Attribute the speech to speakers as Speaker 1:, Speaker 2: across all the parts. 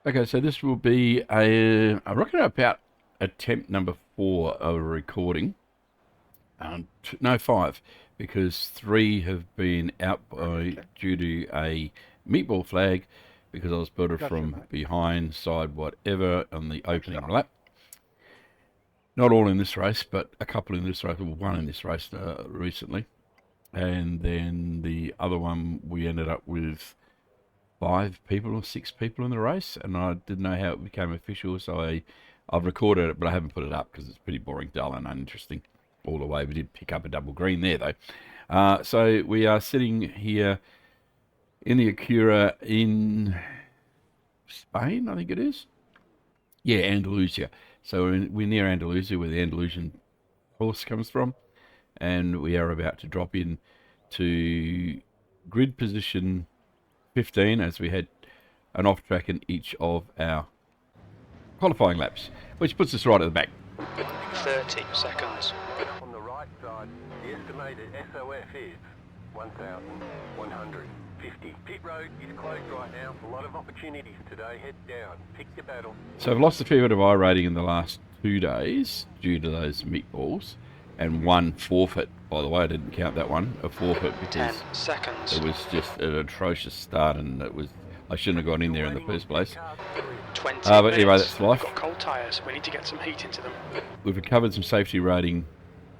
Speaker 1: Okay, so this will be I reckon about attempt number 4 of a recording. No, 5, because 3 have been out due to a meatball flag because I was spotted from behind, side, whatever on the opening lap. Not all in this race, but a couple in this race, or one in this race recently. And then the other one, we ended up with 5 people or 6 people in the race, and I didn't know how it became official, so I've recorded it, but I haven't put it up because it's pretty boring, dull, and uninteresting all the way. We did pick up a double green there, though. So we are sitting here in the Acura in Spain, I think it is. Yeah, Andalusia. So we're near Andalusia, where the Andalusian horse comes from, and we are about to drop in to grid position 15 as we had an off track in each of our qualifying laps, which puts us right at the back.
Speaker 2: 30 seconds.
Speaker 3: On the right side, the estimated SOF is 1,150. Pit road is closed right now. A lot of opportunities today. Head down. Pick your battle.
Speaker 1: So I've lost a fair bit of iRating in the last 2 days due to those meatballs, and 1 forfeit. By the way, I didn't count that one, a forfeit, because
Speaker 2: 10 seconds.
Speaker 1: it was just an atrocious start, and I shouldn't have gone in there in the first place.
Speaker 2: 20
Speaker 1: But
Speaker 2: minutes.
Speaker 1: anyway, that's life.
Speaker 2: We've got cold tyres. We need to get some heat into them.
Speaker 1: We've recovered some safety rating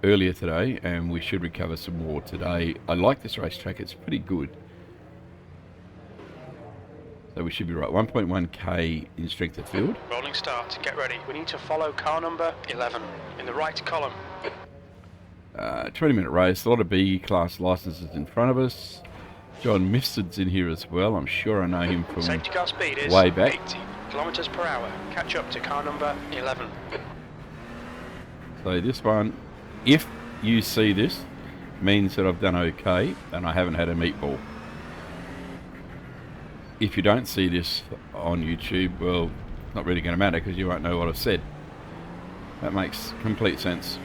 Speaker 1: earlier today, and we should recover some more today. I like this racetrack, it's pretty good. So we should be right. 1.1k in strength of field.
Speaker 2: Rolling start. Get ready. We need to follow car number 11 in the right column.
Speaker 1: 20-minute race, a lot of B-class licenses in front of us. John Mifsud's in here as well. I'm sure I know him from
Speaker 2: Safety car speed is
Speaker 1: way back.
Speaker 2: 80 kilometers per hour. Catch up to car number 11.
Speaker 1: So this one, if you see this, means that I've done okay and I haven't had a meatball. If you don't see this on YouTube, well, it's not really going to matter because you won't know what I've said. That makes complete sense.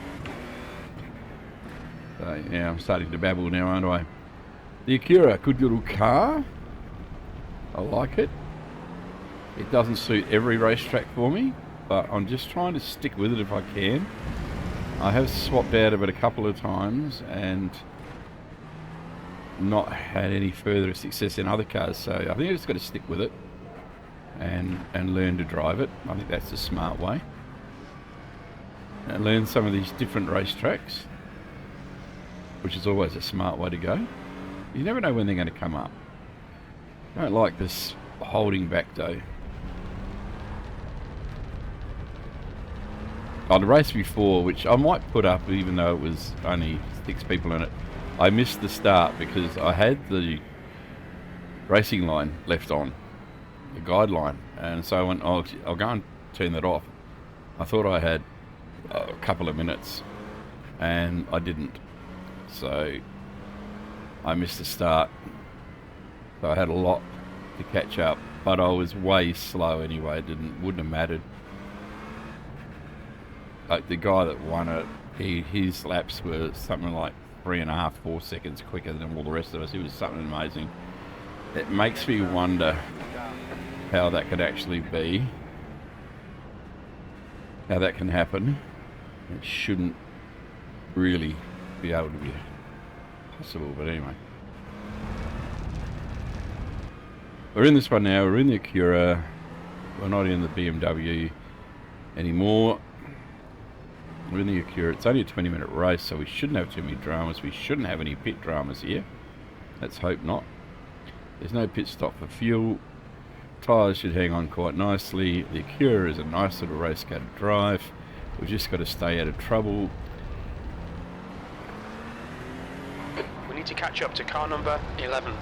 Speaker 1: So, yeah, I'm starting to babble now, aren't I? The Acura, good little car. I like it. It doesn't suit every racetrack for me, but I'm just trying to stick with it if I can. I have swapped out of it a couple of times and not had any further success in other cars, so I think I just got to stick with it and learn to drive it. I think that's the smart way. And learn some of these different racetracks, which is always a smart way to go. You never know when they're going to come up. I don't like this holding back though. On the race before, which I might put up even though it was only 6 people in it, I missed the start because I had the racing line left on, the guideline, and so I went, oh, I'll go and turn that off. I thought I had a couple of minutes and I didn't, so I missed the start. So I had a lot to catch up, but I was way slow anyway. It wouldn't have mattered. Like the guy that won it, his laps were something like 3.5, 4 seconds quicker than all the rest of us. It was something amazing. It makes me wonder how that could actually be, how that can happen. It shouldn't really be able to be possible, but anyway. We're in this one now. We're in the Acura. We're not in the BMW anymore. We're in the Acura. It's only a 20-minute race, so we shouldn't have too many dramas. We shouldn't have any pit dramas here. Let's hope not. There's no pit stop for fuel. Tyres should hang on quite nicely. The Acura is a nice little race car to drive. We've just got to stay out of trouble.
Speaker 2: We need to catch up to car number 11.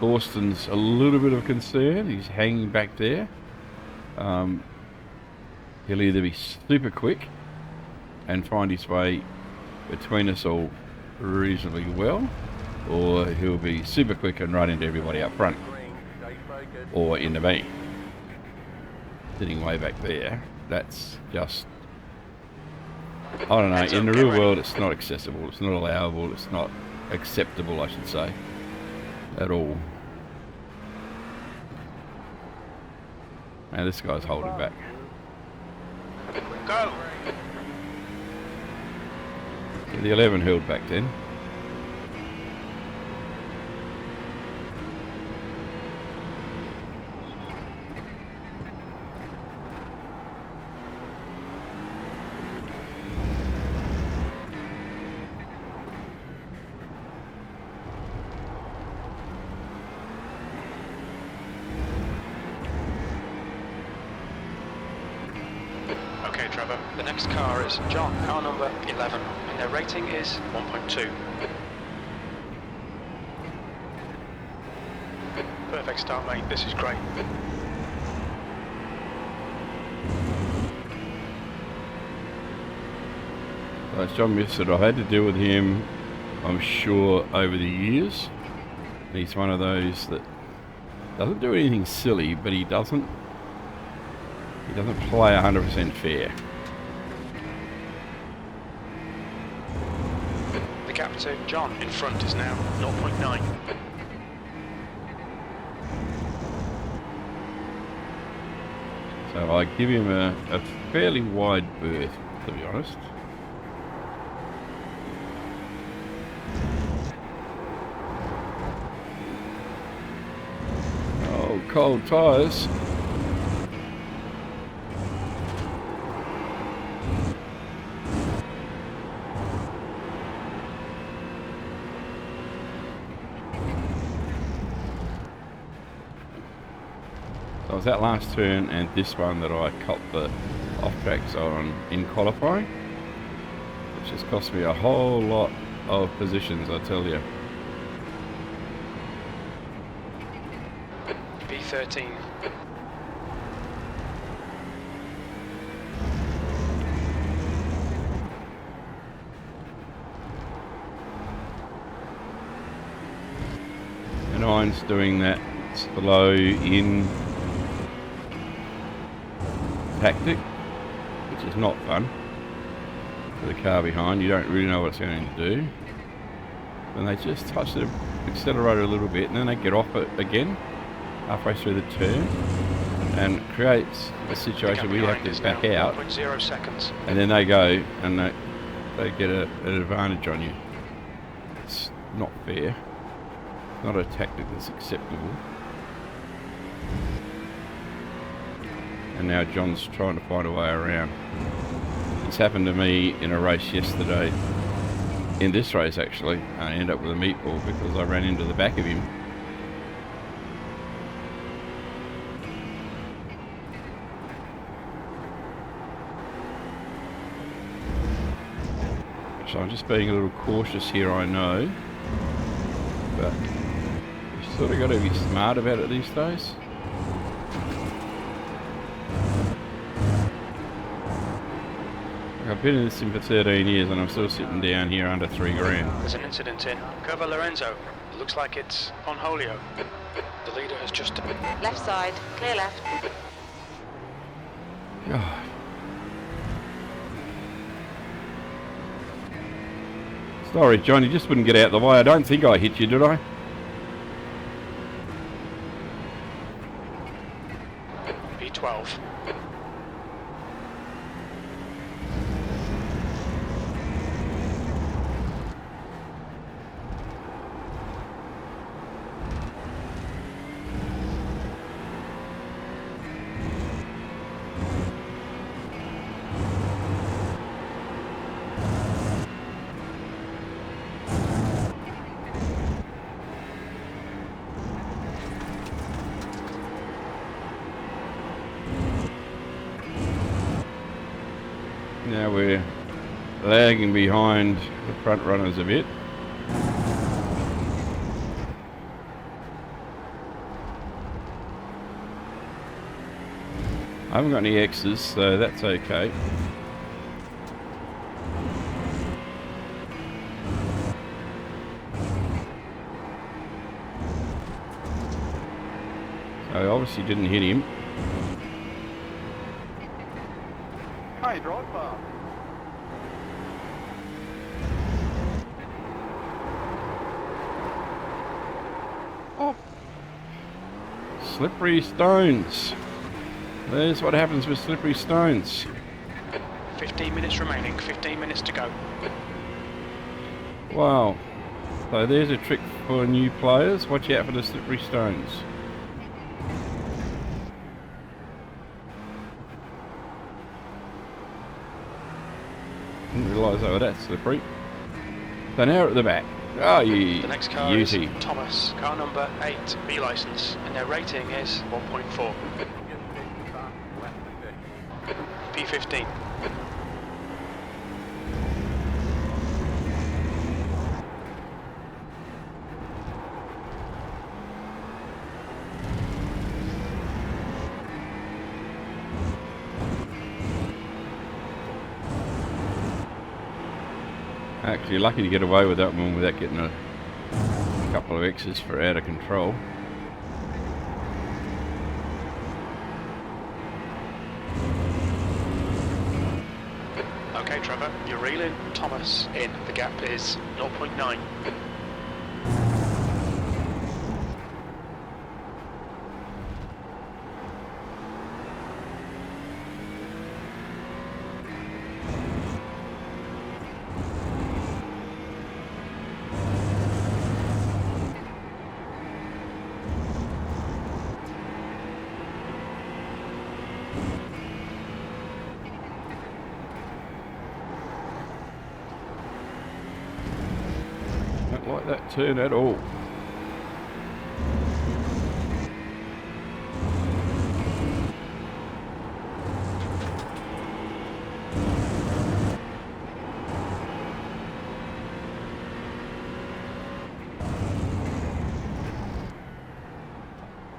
Speaker 1: Austin's a little bit of concern. He's hanging back there. He'll either be super quick and find his way between us all reasonably well, or he'll be super quick and run into everybody up front, or into me sitting way back there. That's just, I don't know, in the real world it's not accessible, it's not allowable, it's not acceptable, I should say, at all. Now this guy's holding back.
Speaker 2: Go!
Speaker 1: So the 11 held back then.
Speaker 2: Okay, Trevor. The next car is John, car number 11, and their rating is 1.2. Perfect start, mate. This is great.
Speaker 1: So as John Miff said, I've had to deal with him, I'm sure, over the years. He's one of those that doesn't do anything silly, but he doesn't play 100% fair.
Speaker 2: The gap to John in front is now 0.9.
Speaker 1: So I give him a fairly wide berth, to be honest. Oh, cold tyres. So it was that last turn and this one that I copped the off-tracks on in qualifying, which has cost me a whole lot of positions, I tell you.
Speaker 2: B13.
Speaker 1: And Iron's doing that slow in tactic, which is not fun for the car behind. You don't really know what it's going to do. And they just touch the accelerator a little bit and then they get off it again halfway through the turn, and it creates a situation where you have to back out
Speaker 2: 0.0 seconds.
Speaker 1: and then they go and they get an advantage on you. It's not fair. It's not a tactic that's acceptable. And now John's trying to find a way around. This happened to me in a race yesterday. In this race, actually, I ended up with a meatball because I ran into the back of him. So I'm just being a little cautious here, I know. But you sort of got to be smart about it these days. I've been in this sim for 13 years and I'm still sitting down here under 3 grand.
Speaker 2: There's an incident in Curva Lorenzo. It looks like it's on Holyoke. The leader has just...
Speaker 4: Left side, clear left.
Speaker 1: God. Sorry, John, you just wouldn't get out the way. I don't think I hit you, did I?
Speaker 2: B12.
Speaker 1: Now we're lagging behind the front runners a bit. I haven't got any X's, so that's okay. So I obviously didn't hit him.
Speaker 3: Hey, driver.
Speaker 1: Oh, slippery stones. There's what happens with slippery stones.
Speaker 2: 15 minutes remaining, 15 minutes to go.
Speaker 1: Wow. So there's a trick for new players. Watch out for the slippery stones. Didn't realise they were that slippery. So now at the back. Oh, you
Speaker 2: The next car
Speaker 1: beauty.
Speaker 2: is Thomas, car number 8, B licence, and their rating is 1.4. P15.
Speaker 1: Actually, lucky to get away with that one without getting a couple of X's for out of control.
Speaker 2: Okay, Trevor, you're reeling Thomas in. The gap is 0.9.
Speaker 1: Don't like that turn at all.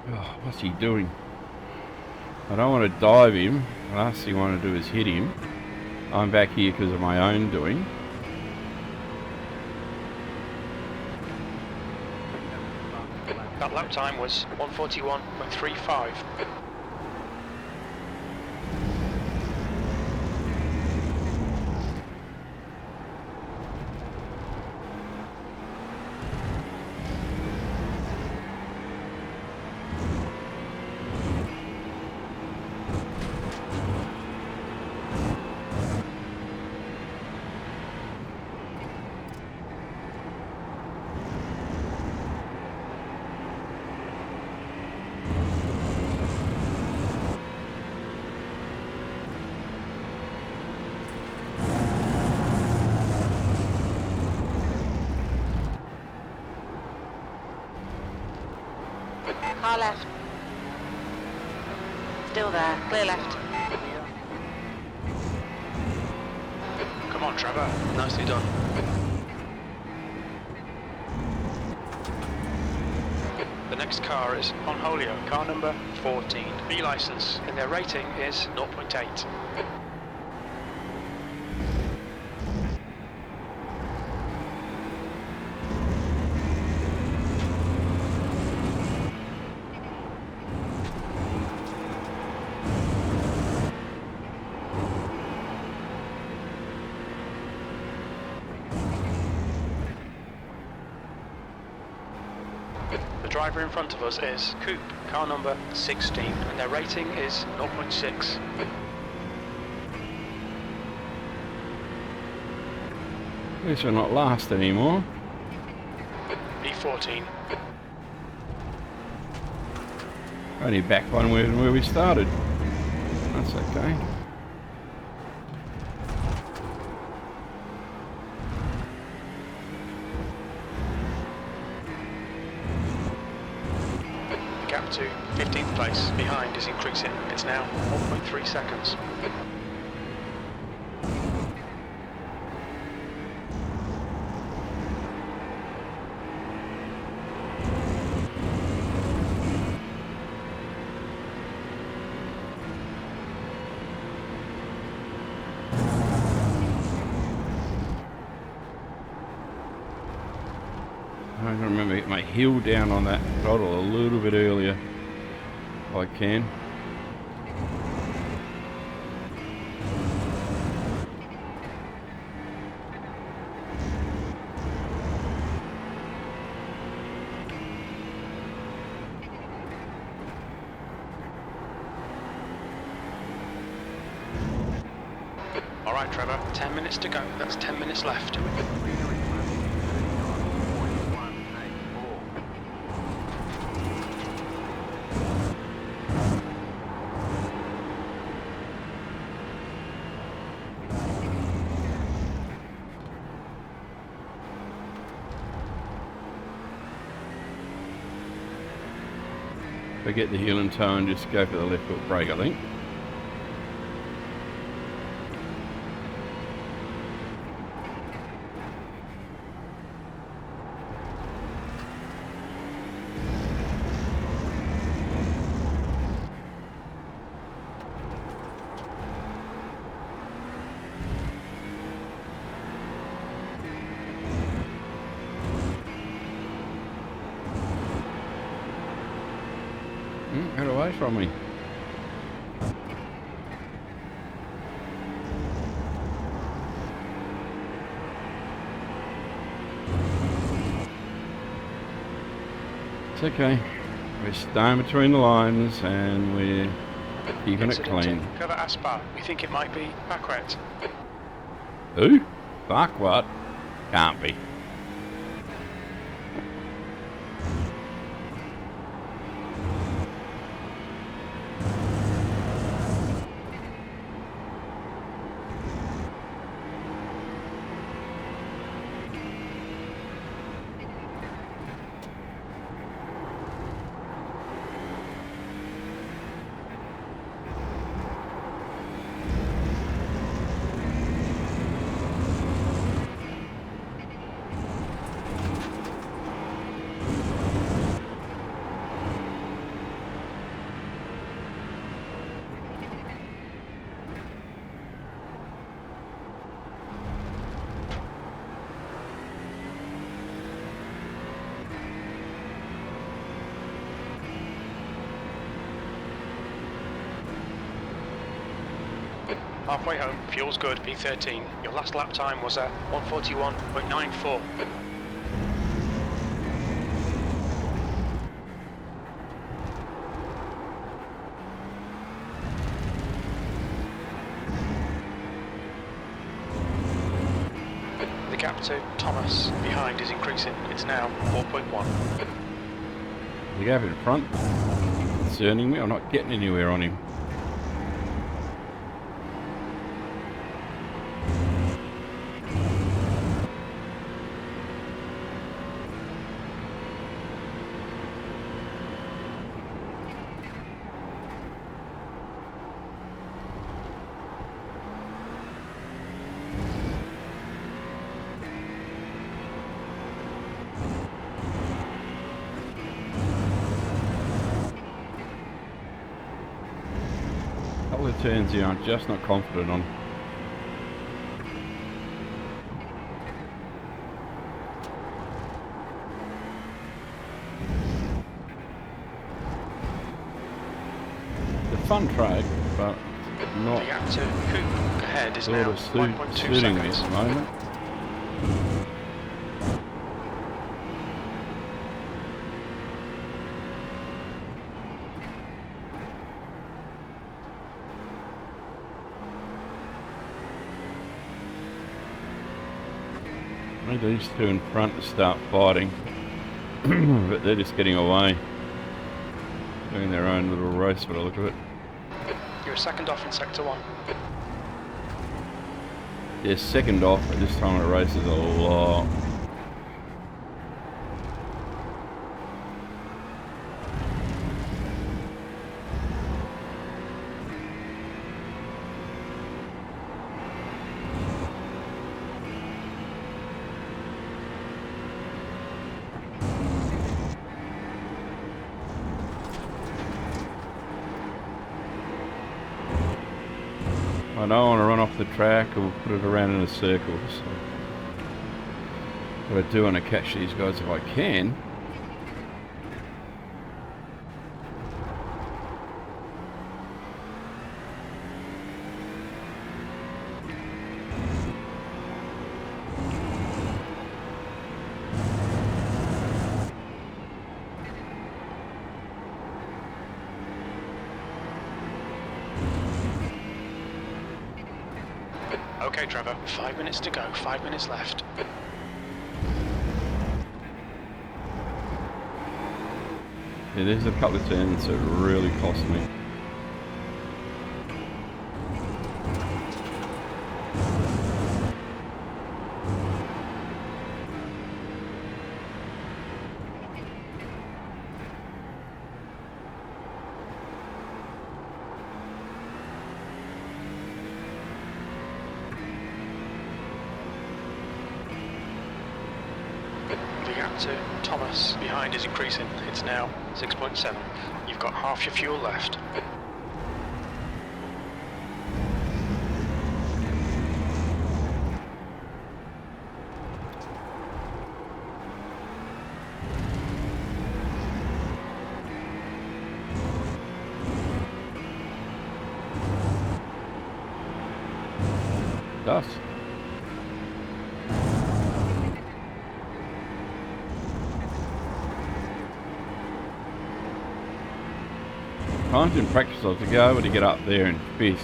Speaker 1: Oh, what's he doing? I don't want to dive him. The last thing I want to do is hit him. I'm back here because of my own doing.
Speaker 2: That lap time was 1:41.35.
Speaker 4: Car left. Still there. Clear left.
Speaker 2: Come on, Trevor. Nicely done. The next car is Ponholio, car number 14, B licence, and their rating is 0.8. The driver in front of us is Coupe, car number 16, and their rating is 0.6.
Speaker 1: At least we're not last anymore.
Speaker 2: B14.
Speaker 1: Only back one where we started. That's okay.
Speaker 2: The gap to 15th place behind is increasing. It's now 1.3 seconds.
Speaker 1: I can remember getting my heel down on that throttle a little bit earlier, if I can.
Speaker 2: Alright, Trevor, 10 minutes to go. That's 10 minutes left.
Speaker 1: Forget the heel and toe and just go for the left foot brake, I think. Get away from me. It's okay. We're staying between the lines and we're keeping it clean.
Speaker 2: Cover Aspar. We think it might be Backwet.
Speaker 1: Who? Fuck what? Can't be.
Speaker 2: Halfway home, fuel's good, P13. Your last lap time was at 141.94. The gap to Thomas behind is increasing. It's now 4.1.
Speaker 1: The gap in front concerning me. I'm not getting anywhere on him. Couple of turns here I'm just not confident on. It's a fun track, but not
Speaker 2: The gap to Coupe ahead is
Speaker 1: sort
Speaker 2: now
Speaker 1: of
Speaker 2: 1.2
Speaker 1: suiting me
Speaker 2: seconds.
Speaker 1: at the moment. I need these two in front to start fighting, but they're just getting away, doing their own little race by the look of it.
Speaker 2: You're a second off in sector 1.
Speaker 1: They're second off, but this time of the race is a lot. I don't want to run off the track or put it around in a circle, so what I do want to catch these guys if I can.
Speaker 2: Okay, Trevor. 5 minutes to go. 5 minutes left.
Speaker 1: Yeah, there's a couple of turns that really cost me.
Speaker 2: The gap to Thomas behind is increasing. It's now 6.7. You've got half your fuel left.
Speaker 1: Dust. Times in practice I was to go over to get up there and fish.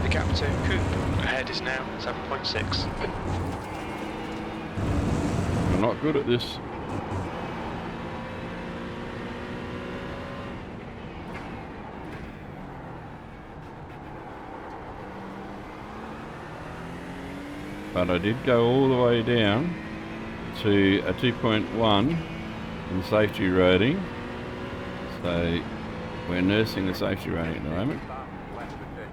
Speaker 2: The gap to Coupe ahead is now 7.6.
Speaker 1: I'm not good at this. But I did go all the way down to a 2.1 in safety rating. So we're nursing the safety rating at the moment.
Speaker 3: Lap attention.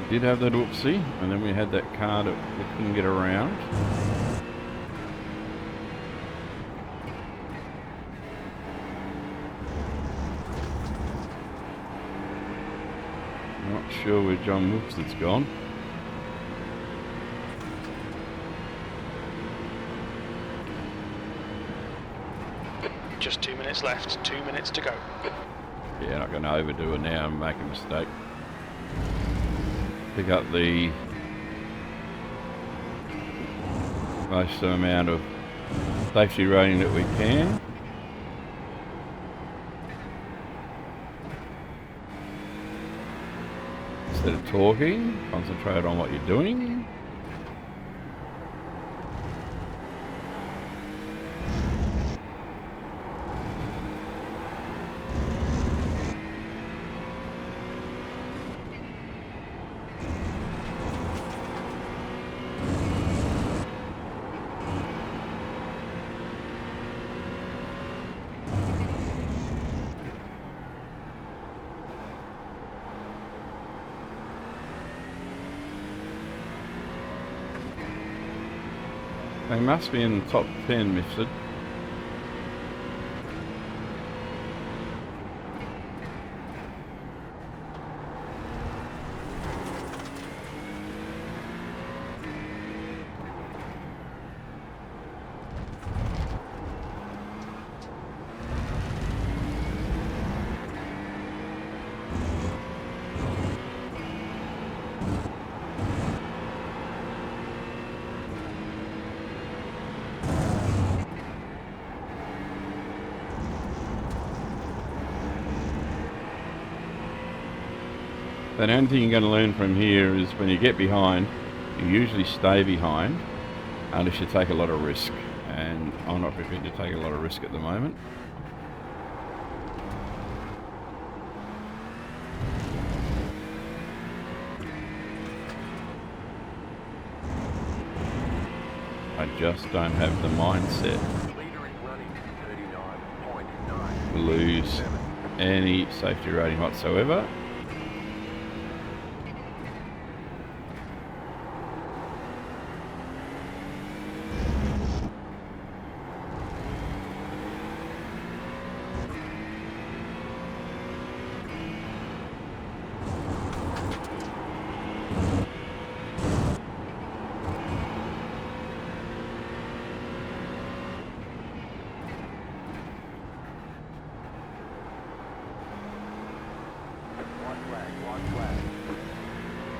Speaker 1: Did have that oopsie, and then we had that car that we couldn't get around. Not sure where John Wilson's gone.
Speaker 2: Just 2 minutes left. 2 minutes to go.
Speaker 1: Yeah, not going to overdo it now and make a mistake. Pick up the most amount of safety rating that we can. Instead of talking, concentrate on what you're doing. They must be in the top 10, Mifsud. The only thing you're going to learn from here is when you get behind, you usually stay behind unless you take a lot of risk. And I'm not prepared to take a lot of risk at the moment. I just don't have the mindset.
Speaker 3: Leader is running 39.
Speaker 1: to lose any safety rating whatsoever.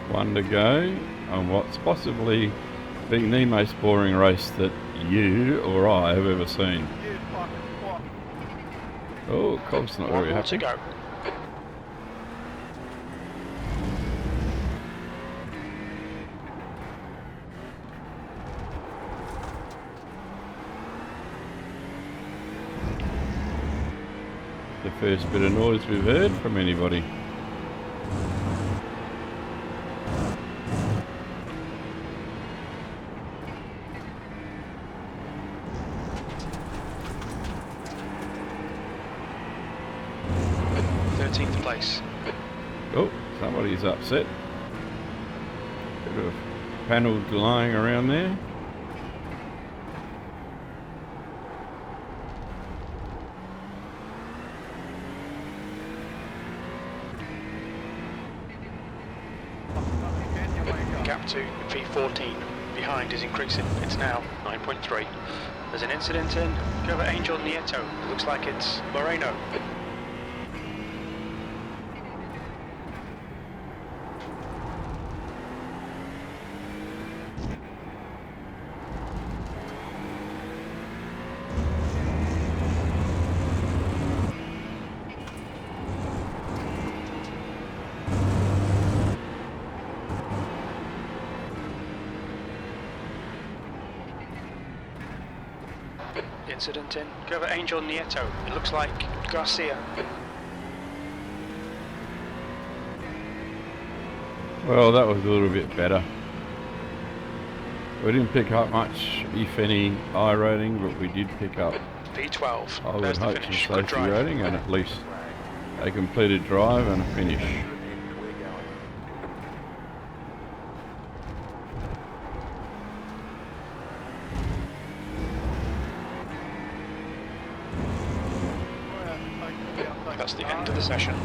Speaker 1: One to go on what's possibly been the most boring race that you or I have ever seen. Oh, Cobb's not very
Speaker 2: One more to
Speaker 1: happy.
Speaker 2: go.
Speaker 1: The first bit of noise we've heard from anybody.
Speaker 2: Place.
Speaker 1: Oh, somebody's upset. Bit of panel lying around there.
Speaker 2: Gap to V14. Behind is increasing. It's now 9.3. There's an incident in over Angel Nieto. Looks like it's Moreno. Incident in over Angel Nieto. It looks like Garcia.
Speaker 1: Well, that was a little bit better. We didn't pick up much, if any, iRating, but we did pick up,
Speaker 2: V12.
Speaker 1: I would
Speaker 2: There's the
Speaker 1: hope, some
Speaker 2: finish. Good
Speaker 1: safety
Speaker 2: drive.
Speaker 1: rating and at least a completed drive and a finish.
Speaker 2: That's the end of the session.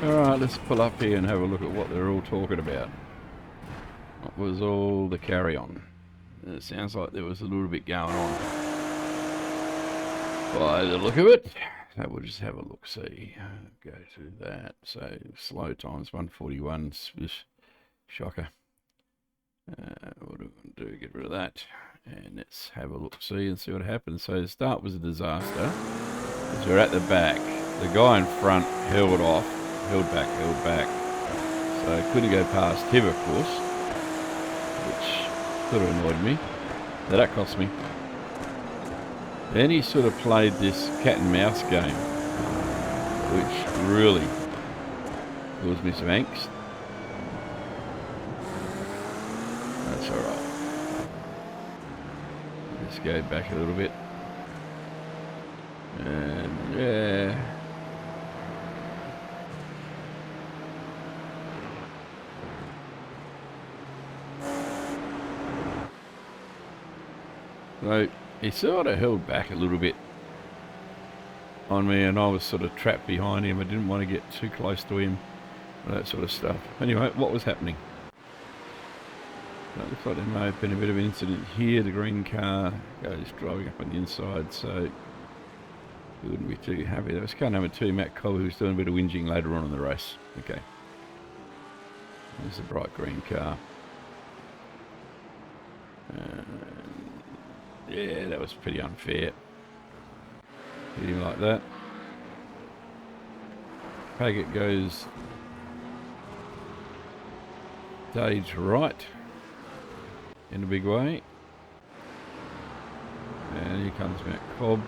Speaker 1: Alright, let's pull up here and have a look at what they're all talking about. What was all the carry on? It sounds like there was a little bit going on by the look of it. So we'll just have a look, see. Go to that. So slow times 141. Shocker. What do we want to do? Get rid of that. And let's have a look, see, and see what happens. So the start was a disaster. As we're at the back, the guy in front held off, held back. So I couldn't go past him, of course, which sort of annoyed me. So that cost me. Then he sort of played this cat and mouse game, which really caused me some angst. That's alright. Let's go back a little bit. And yeah. So he sort of held back a little bit on me, and I was sort of trapped behind him. I didn't want to get too close to him, that sort of stuff. Anyway, what was happening? It looks like there may have been a bit of an incident here. The green car goes driving up on the inside, so we wouldn't be too happy. That was car number 2, Matt Cobb, who was doing a bit of whinging later on in the race. Okay. There's the bright green car. Yeah, that was pretty unfair. Hit him like that. Paget goes stage right in a big way. And here comes Matt Cobb.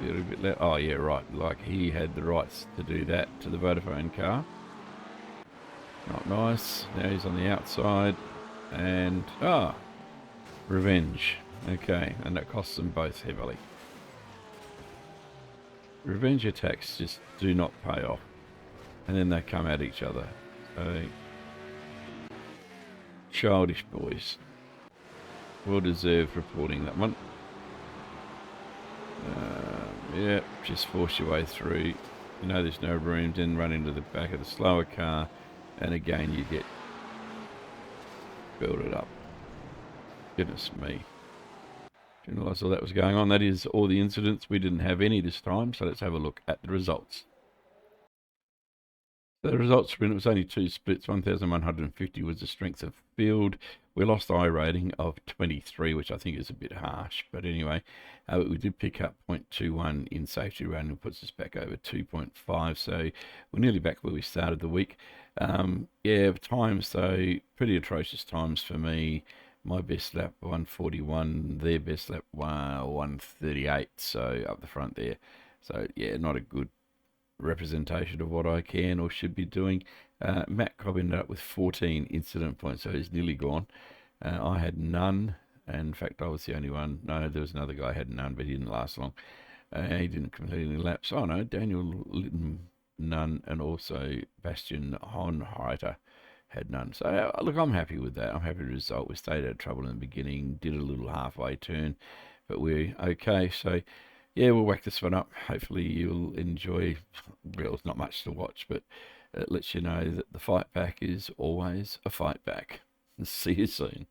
Speaker 1: Be a little bit loud. Oh, yeah, right. Like he had the rights to do that to the Vodafone car. Not nice. Now he's on the outside. And, revenge. Okay, and that costs them both heavily. Revenge attacks just do not pay off. And then they come at each other. So, childish boys. Well deserved reporting that one. Yeah, just force your way through. You know there's no room, then run into the back of the slower car, and again you get build it up. Goodness me. Didn't realise all that was going on. That is all the incidents. We didn't have any this time, so let's have a look at the results. The results sprint, it was only 2 splits. 1,150 was the strength of field. We lost I rating of 23, which I think is a bit harsh. But anyway, we did pick up 0.21 in safety rating, puts us back over 2.5. So we're nearly back where we started the week. Yeah, times though, pretty atrocious times for me. My best lap 141, their best lap 138. So up the front there. So yeah, not a good representation of what I can or should be doing. Matt Cobb ended up with 14 incident points, so he's nearly gone. I had none, and in fact I was the only one. No, there was another guy who had none, but he didn't last long. He didn't complete any laps. Oh no, Daniel Litton none, and also Bastian Honreiter had none. So look, I'm happy with that. I'm happy with the result. We stayed out of trouble in the beginning, did a little halfway turn, but we're okay. So yeah, we'll whack this one up. Hopefully you'll enjoy. Well, it's not much to watch, but it lets you know that the fight back is always a fight back. See you soon.